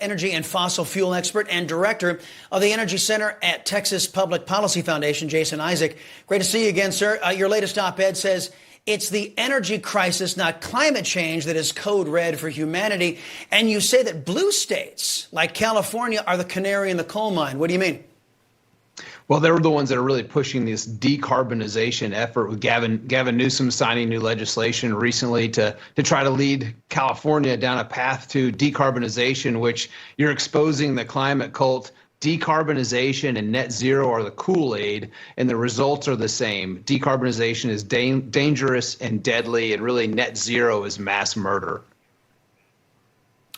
energy and fossil fuel expert and director of the Energy Center at Texas Public Policy Foundation, Jason Isaac. Great to see you again, sir. Your latest op-ed says it's the energy crisis, not climate change, that is code red for humanity. And you say that blue states like California are the canary in the coal mine. What do you mean? Well, they're the ones that are really pushing this decarbonization effort, with Gavin Newsom signing new legislation recently to try to lead California down a path to decarbonization, which you're exposing the climate cult. Decarbonization and net zero are the Kool-Aid, and the results are the same. Decarbonization is dangerous and deadly, and really net zero is mass murder.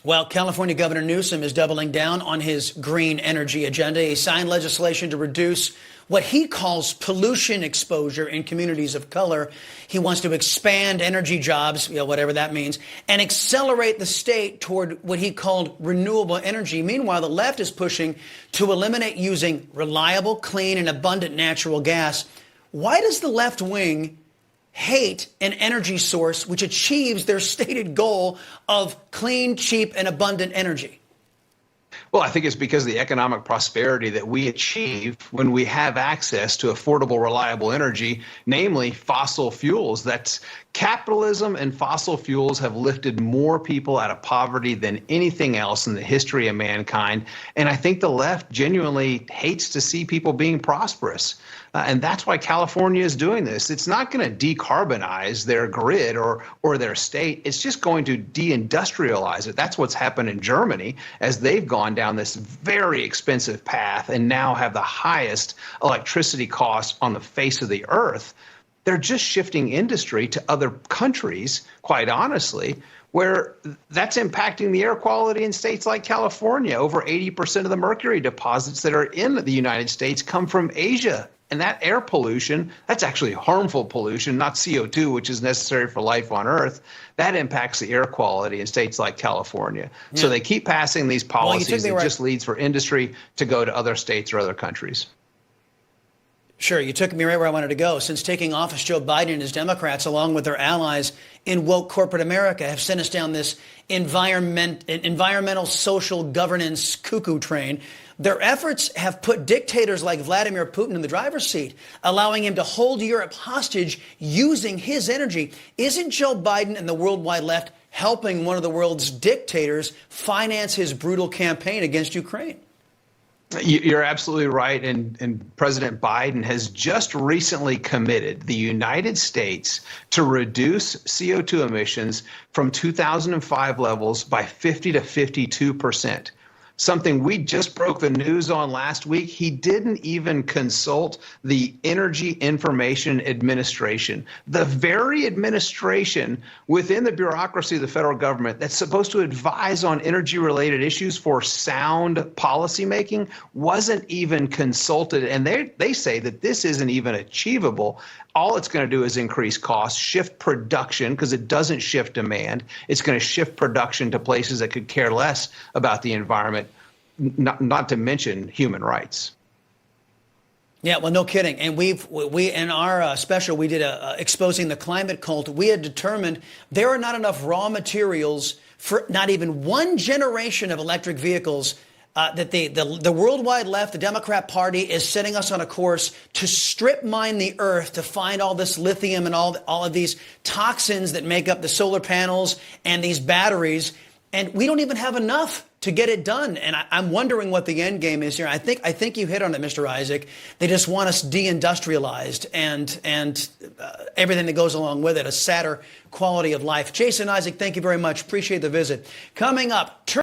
Well, California Governor Newsom is doubling down on his green energy agenda. He signed legislation to reduce what he calls pollution exposure in communities of color. He wants to expand energy jobs, whatever that means, and accelerate the state toward what he called renewable energy. Meanwhile, the left is pushing to eliminate using reliable, clean, and abundant natural gas. Why does the left wing hate an energy source which achieves their stated goal of clean, cheap, and abundant energy? Well, I think it's because of the economic prosperity that we achieve when we have access to affordable, reliable energy, namely fossil fuels. That's capitalism, and fossil fuels have lifted more people out of poverty than anything else in the history of mankind. And I think the left genuinely hates to see people being prosperous. And that's why California is doing this. It's not going to decarbonize their grid or their state. It's just going to deindustrialize it. That's what's happened in Germany, as they've gone down this very expensive path and now have the highest electricity costs on the face of the earth. They're just shifting industry to other countries, quite honestly, where that's impacting the air quality in states like California. Over 80% of the mercury deposits that are in the United States come from Asia. And that air pollution, that's actually harmful pollution, not CO2, which is necessary for life on Earth. That impacts the air quality in states like California. Yeah. So they keep passing these policies. It just leads for industry to go to other states or other countries. Sure, you took me right where I wanted to go. Since taking office, Joe Biden and his Democrats, along with their allies in woke corporate America, have sent us down this environmental social governance cuckoo train. Their efforts have put dictators like Vladimir Putin in the driver's seat, allowing him to hold Europe hostage using his energy. Isn't Joe Biden and the worldwide left helping one of the world's dictators finance his brutal campaign against Ukraine? You're absolutely right. And President Biden has just recently committed the United States to reduce CO2 emissions from 2005 levels by 50 to 52%. Something we just broke the news on last week. He didn't even consult the Energy Information Administration, the very administration within the bureaucracy of the federal government that's supposed to advise on energy-related issues for sound policymaking, wasn't even consulted. And they say that this isn't even achievable. All it's going to do is increase costs, shift production, because it doesn't shift demand. It's going to shift production to places that could care less about the environment, not to mention human rights. Yeah, well, no kidding. And we in our special, we did exposing the climate cult. We had determined there are not enough raw materials for not even one generation of electric vehicles. That the worldwide left, the Democrat Party, is setting us on a course to strip mine the earth to find all this lithium and all of these toxins that make up the solar panels and these batteries. And we don't even have enough to get it done. And I'm wondering what the end game is here. I think you hit on it, Mr. Isaac. They just want us deindustrialized and everything that goes along with it, a sadder quality of life. Jason Isaac, thank you very much. Appreciate the visit. Coming up.